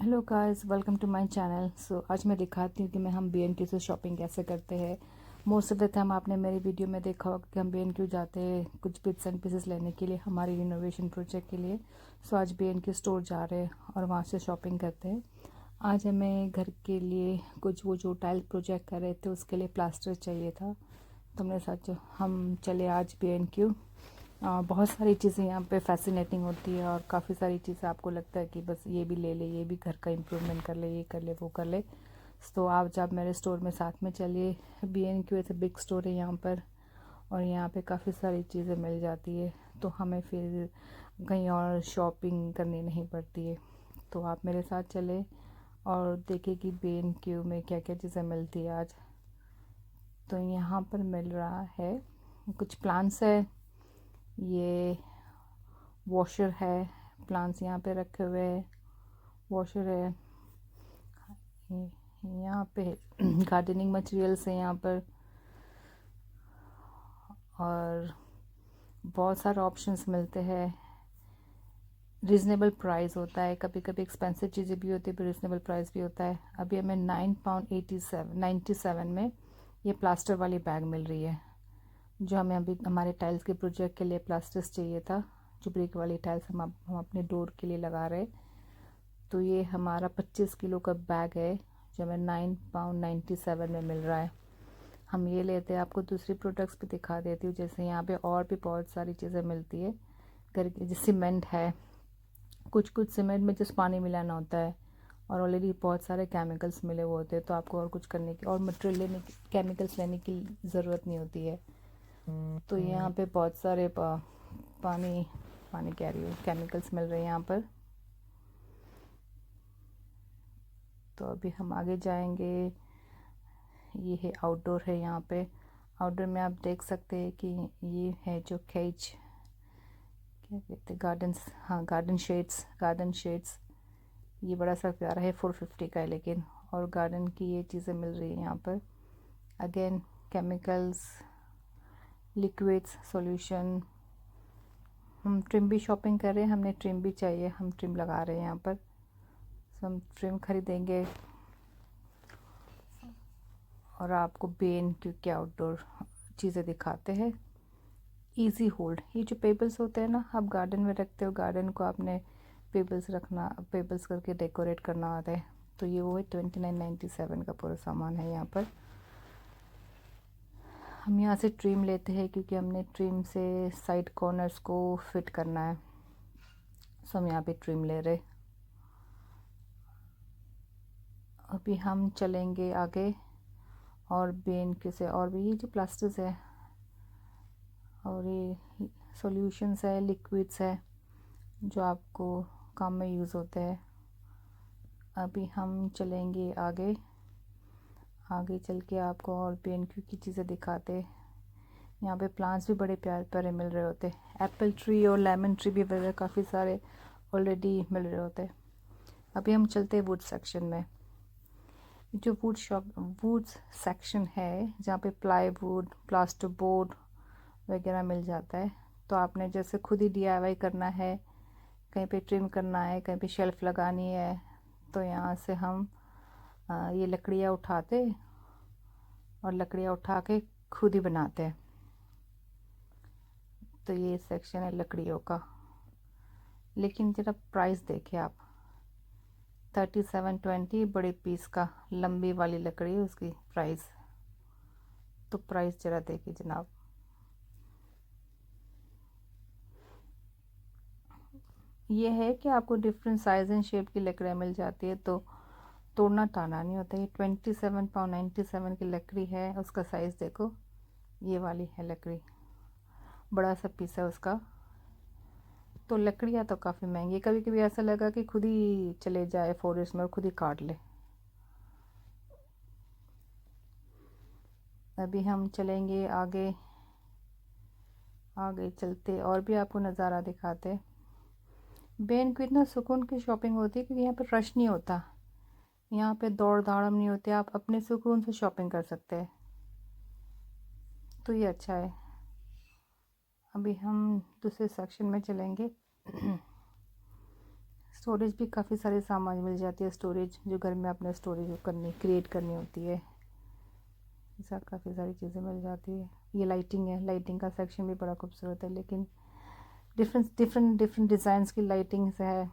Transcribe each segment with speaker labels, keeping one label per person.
Speaker 1: Hello guys, welcome to my channel. आज मैं दिखाती हूँ कि हम B&Q से शॉपिंग कैसे करते हैं। मोस्ट ऑफ द टाइम आपने मेरी वीडियो में देखा होगा कि हम B&Q जाते हैं कुछ बिट्स एंड पीसेस लेने के लिए हमारे रिनोवेशन प्रोजेक्ट के लिए। आज B&Q स्टोर जा रहे हैं और वहाँ से शॉपिंग करते हैं। आज हमें घर के लिए कुछ वो जो टाइल प्रोजेक्ट कर रहे थे उसके लिए प्लास्टर चाहिए था, तो मेरे साथ जो हम चले आज B&Q। बहुत सारी चीज़ें यहाँ पे फैसिनेटिंग होती है और काफ़ी सारी चीज़ें आपको लगता है कि बस ये भी ले ले, ये भी घर का इम्प्रूवमेंट कर ले, ये कर ले, वो कर ले। तो आप जब मेरे स्टोर में साथ में चलिए। B&Q ऐसे बिग स्टोर है यहाँ पर और यहाँ पे काफ़ी सारी चीज़ें मिल जाती है, तो हमें फिर कहीं और शॉपिंग करनी नहीं पड़ती है। तो आप मेरे साथ चले और देखिए कि B&Q में क्या क्या चीज़ें मिलती है आज। तो यहाँ पर मिल रहा है कुछ प्लांट्स है, ये वॉशर है, प्लांट्स यहाँ पे रखे हुए हैं, वॉशर है, यहाँ पे गार्डनिंग मटेरियल्स है यहाँ पर और बहुत सारे ऑप्शंस मिलते हैं। रीज़नेबल प्राइस होता है, कभी कभी एक्सपेंसिव चीज़ें भी होती है पर रीज़नेबल प्राइस भी होता है। अभी हमें £9.97 में ये प्लास्टर वाली बैग मिल रही है, जो हमें अभी हमारे टाइल्स के प्रोजेक्ट के लिए प्लास्टर्स चाहिए था, जो ब्रिक वाली टाइल्स हम अपने डोर के लिए लगा रहे। तो ये हमारा 25 किलो का बैग है जो हमें £9.97 में मिल रहा है। हम ये लेते हैं। आपको दूसरी प्रोडक्ट्स भी दिखा देती हूँ, जैसे यहाँ पे और भी बहुत सारी चीज़ें मिलती है घर की। जैसे सीमेंट है, कुछ सीमेंट में जिस पानी मिलाना होता है और ऑलरेडी बहुत सारे केमिकल्स मिले हुए होते हैं, तो आपको और कुछ करने की और मटेरियल लेने की, केमिकल्स लेने की ज़रूरत नहीं होती है। तो यहाँ पे बहुत सारे पानी पानी कह रही हूँ, केमिकल्स मिल रहे हैं यहाँ पर। तो अभी हम आगे जाएंगे। ये है आउटडोर है, यहाँ पे आउटडोर में आप देख सकते हैं कि ये है जो केज, क्या कहते हैं, गार्डन्स, हाँ गार्डन शेड्स। ये बड़ा सा प्यारा है, 450 का है लेकिन। और गार्डन की ये चीज़ें मिल रही है यहाँ पर। Again chemicals, liquids, solution. हम ट्रिम भी शॉपिंग कर रहे हैं, हमने ट्रिम भी चाहिए, हम ट्रिम लगा रहे हैं यहाँ पर। हम ट्रिम खरीदेंगे और आपको B&Q के आउटडोर चीज़ें दिखाते हैं। इजी होल्ड, ये जो पेबल्स होते हैं ना, आप गार्डन में रखते हो, गार्डन को आपने पेबल्स करके डेकोरेट करना होता है, तो ये वो है। 29.97 का पूरा सामान है यहाँ पर। हम यहाँ से ट्रिम लेते हैं क्योंकि हमने ट्रिम से साइड कॉर्नर्स को फिट करना है, सो हम यहाँ पे ट्रिम ले रहे। अभी हम चलेंगे आगे और B&Q से और भी ये जो प्लास्टर्स है और ये सॉल्यूशंस है, लिक्विड्स है, जो आपको काम में यूज़ होते हैं। अभी हम चलेंगे आगे चल के आपको और B&Q की चीज़ें दिखाते। यहाँ पे प्लांट्स भी बड़े प्यारे प्यारे मिल रहे होते, एप्पल ट्री और लेमन ट्री भी वगैरह काफ़ी सारे ऑलरेडी मिल रहे होते। अभी हम चलते हैं वुड सेक्शन में। जो वुड सेक्शन है जहाँ पे प्लाईवुड, प्लास्टर बोर्ड वगैरह मिल जाता है। तो आपने जैसे खुद ही DIY करना है, कहीं पे ट्रिम करना है, कहीं पे शेल्फ लगानी है, तो यहाँ से हम ये लकड़ियाँ उठाते और लकड़ियाँ उठा के खुद ही बनाते हैं। तो ये सेक्शन है लकड़ियों का, लेकिन ज़रा प्राइस देखें आप, 37.20 बड़े पीस का, लंबी वाली लकड़ी उसकी प्राइस। तो प्राइस ज़रा देखिए जनाब। ये है कि आपको डिफरेंट साइज एंड शेप की लकड़ियाँ मिल जाती है, तो तोड़ना टाना नहीं होता। ये £27.97 की लकड़ी है, उसका साइज़ देखो, ये वाली है लकड़ी, बड़ा सा पीस है उसका। तो लकड़ियाँ तो काफ़ी महंगी, कभी कभी ऐसा लगा कि खुद ही चले जाए फॉरेस्ट में और खुद ही काट ले। अभी हम चलेंगे आगे चलते और भी आपको नज़ारा दिखाते। B&Q इतना सुकून की शॉपिंग होती है क्योंकि यहाँ पर रश नहीं होता, यहाँ पे दौड़ धाड़म नहीं होती, आप अपने सुकून से शॉपिंग कर सकते हैं, तो ये अच्छा है। अभी हम दूसरे सेक्शन में चलेंगे। स्टोरेज भी काफ़ी सारे सामान मिल जाती है, स्टोरेज जो घर में अपने स्टोरेज क्रिएट करनी होती है, ऐसा काफ़ी सारी चीज़ें मिल जाती है। ये लाइटिंग है, लाइटिंग का सेक्शन भी बड़ा खूबसूरत है, लेकिन डिफरेंट डिज़ाइंस की लाइटिंग्स है,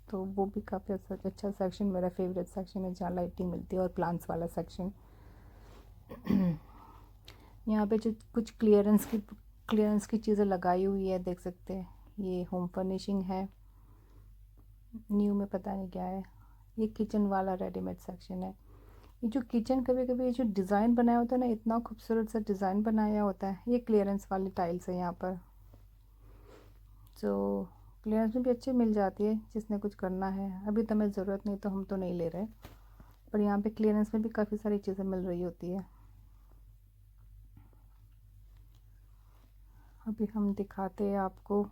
Speaker 1: तो वो भी काफ़ी अच्छा सेक्शन मेरा फेवरेट सेक्शन है, जहाँ लाइटिंग मिलती है, और प्लांट्स वाला सेक्शन। यहाँ पे जो कुछ क्लियरेंस की चीज़ें लगाई हुई है, देख सकते हैं। ये होम फर्निशिंग है, न्यू में पता नहीं क्या है। ये किचन वाला रेडीमेड सेक्शन है। ये जो किचन, कभी कभी ये जो डिज़ाइन बनाया होता है ना, इतना खूबसूरत सा डिज़ाइन बनाया होता है। ये क्लियरेंस वाली टाइल्स है यहाँ पर, तो क्लियरेंस में भी अच्छी मिल जाती है जिसने कुछ करना है। अभी तो हमें ज़रूरत नहीं, तो हम तो नहीं ले रहे, पर यहाँ पे क्लियरेंस में भी काफ़ी सारी चीज़ें मिल रही होती है। अभी हम दिखाते हैं आपको,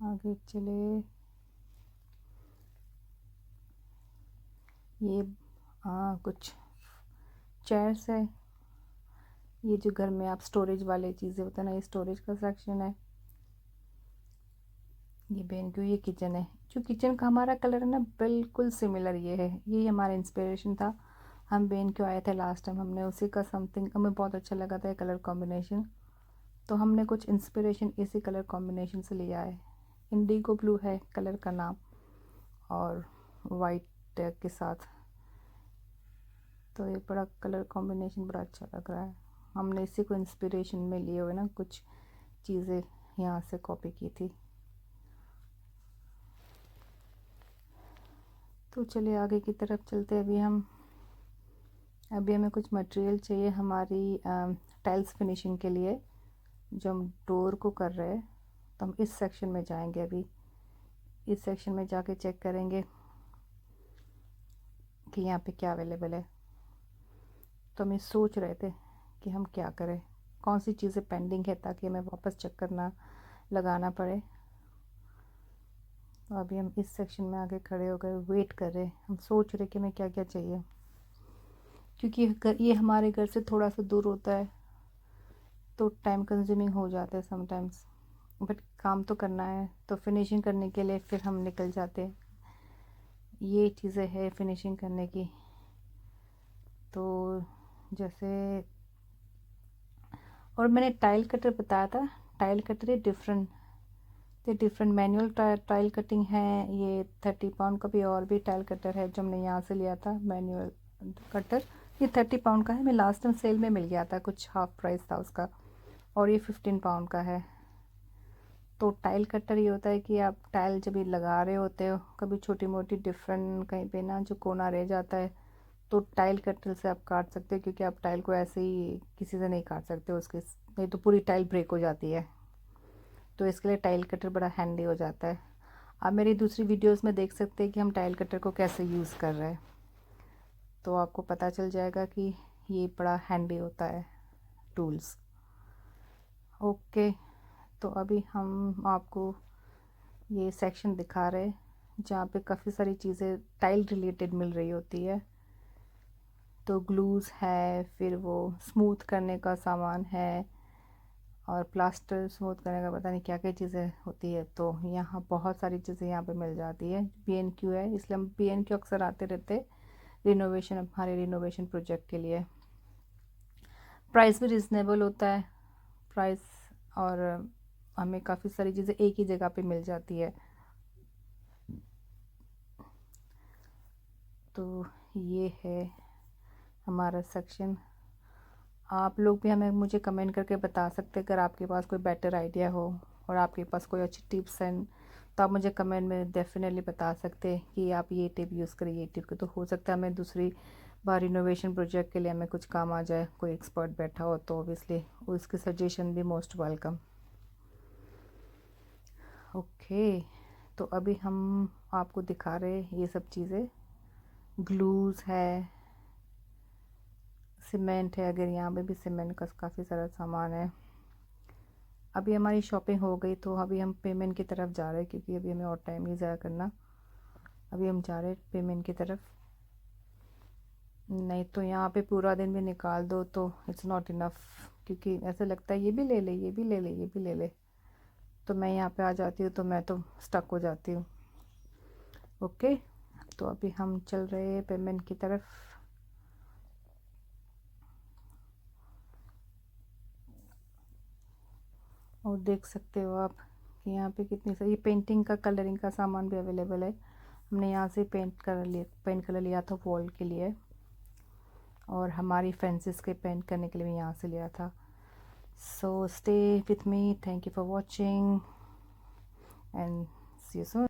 Speaker 1: आगे चले। ये कुछ चेयर्स है। ये जो घर में आप स्टोरेज वाले चीज़ें होते हैं ना, ये स्टोरेज का सेक्शन है। ये बेनक्यू, ये किचन है। जो किचन का हमारा कलर है ना, बिल्कुल सिमिलर ये है। ये हमारा इंस्पिरेशन था, हम बेनक्यू आए थे लास्ट टाइम, हमने उसी का समथिंग, हमें बहुत अच्छा लगा था ये कलर कॉम्बिनेशन, तो हमने कुछ इंस्पिरेशन इसी कलर कॉम्बिनेशन से लिया है। इंडिगो ब्लू है कलर का नाम, और वाइट के साथ, तो ये बड़ा कलर कॉम्बिनेशन बड़ा अच्छा लग रहा है। हमने इसी को इंस्पिरेशन में लिए हुए ना कुछ चीज़ें यहाँ से कॉपी की थी। तो चलिए आगे की तरफ चलते हैं। अभी हमें कुछ मटेरियल चाहिए हमारी टाइल्स फिनिशिंग के लिए, जो हम डोर को कर रहे हैं। तो हम इस सेक्शन में जाएंगे, अभी इस सेक्शन में जाके चेक करेंगे कि यहाँ पे क्या अवेलेबल है। तो हम ये सोच रहे थे कि हम क्या करें, कौन सी चीज़ें पेंडिंग है, ताकि हमें वापस चक्कर ना लगाना पड़े। तो अभी हम इस सेक्शन में आके खड़े हो गए, वेट कर रहे, हम सोच रहे कि हमें क्या क्या चाहिए, क्योंकि ये हमारे घर से थोड़ा सा दूर होता है, तो टाइम कंज्यूमिंग हो जाता है समटाइम्स, बट काम तो करना है, तो फिनिशिंग करने के लिए फिर हम निकल जाते हैं। ये चीज़ें है फिनिशिंग करने की। तो जैसे, और मैंने टाइल कटर बताया था, टाइल कटर ये डिफरेंट मैनुअल टाइल कटिंग है। ये 30 पाउंड का भी और भी टाइल कटर है, जो हमने यहाँ से लिया था मैनुअल कटर। ये 30 पाउंड का है, मैं लास्ट टाइम सेल में मिल गया था, कुछ हाफ प्राइस था उसका, और ये 15 पाउंड का है। तो टाइल कटर ये होता है कि आप टाइल जब ये लगा रहे होते हो, कभी छोटी मोटी डिफरेंट कहीं पे ना जो कोना रह जाता है, तो टाइल कटर से आप काट सकते हो, क्योंकि आप टाइल को ऐसे ही किसी से नहीं काट सकते उसके, नहीं तो पूरी टाइल ब्रेक हो जाती है। तो इसके लिए टाइल कटर बड़ा हैंडी हो जाता है। आप मेरी दूसरी वीडियोस में देख सकते हैं कि हम टाइल कटर को कैसे यूज़ कर रहे हैं, तो आपको पता चल जाएगा कि ये बड़ा हैंडी होता है टूल्स। ओके, तो अभी हम आपको ये सेक्शन दिखा रहे हैं, जहाँ पे काफ़ी सारी चीज़ें टाइल रिलेटेड मिल रही होती है। तो ग्लूज़ है, फिर वो स्मूथ करने का सामान है, और प्लास्टर स्मूथ करने का पता नहीं क्या क्या चीज़ें होती है। तो यहाँ बहुत सारी चीज़ें यहाँ पे मिल जाती है। B&Q है, इसलिए हम B&Q अक्सर आते रहते रिनोवेशन, हमारे रिनोवेशन प्रोजेक्ट के लिए। प्राइस भी रिजनेबल होता है प्राइस, और हमें काफ़ी सारी चीज़ें एक ही जगह पे मिल जाती है। तो ये है हमारा सेक्शन। आप लोग भी हमें मुझे कमेंट करके बता सकते हैं, अगर आपके पास कोई बेटर आइडिया हो और आपके पास कोई अच्छी टिप्स हैं, तो आप मुझे कमेंट में डेफिनेटली बता सकते हैं कि आप ये टिप यूज़ करिए, ये टिप, तो हो सकता है हमें दूसरी बार रिनोवेशन प्रोजेक्ट के लिए हमें कुछ काम आ जाए, कोई एक्सपर्ट बैठा हो, तो ऑब्वियसली उसकी सजेशन भी मोस्ट वेलकम। ओके, तो अभी हम आपको दिखा रहे हैं ये सब चीज़ें। ग्लूज़ है, सीमेंट है, अगर यहाँ पे भी सीमेंट का काफ़ी सारा सामान है। अभी हमारी शॉपिंग हो गई, तो अभी हम पेमेंट की तरफ जा रहे हैं, क्योंकि अभी हमें और टाइम नहीं ज़ाया करना। अभी हम जा रहे हैं पेमेंट की तरफ, नहीं तो यहाँ पे पूरा दिन भी निकाल दो तो इट्स नॉट इनफ, क्योंकि ऐसा लगता है ये भी ले ले, ये भी ले ले, ये भी ले ले, तो मैं यहाँ पे आ जाती हूँ, तो मैं तो स्टक हो जाती हूँ। ओके, तो अभी हम चल रहे हैं पेमेंट की तरफ। और देख सकते हो आप कि यहाँ पे कितनी सारी पेंटिंग का, कलरिंग का सामान भी अवेलेबल है। हमने यहाँ से पेंट कलर लिया था वॉल के लिए, और हमारी फेंसेस के पेंट करने के लिए भी यहाँ से लिया था। So stay with me, thank you for watching and see you soon.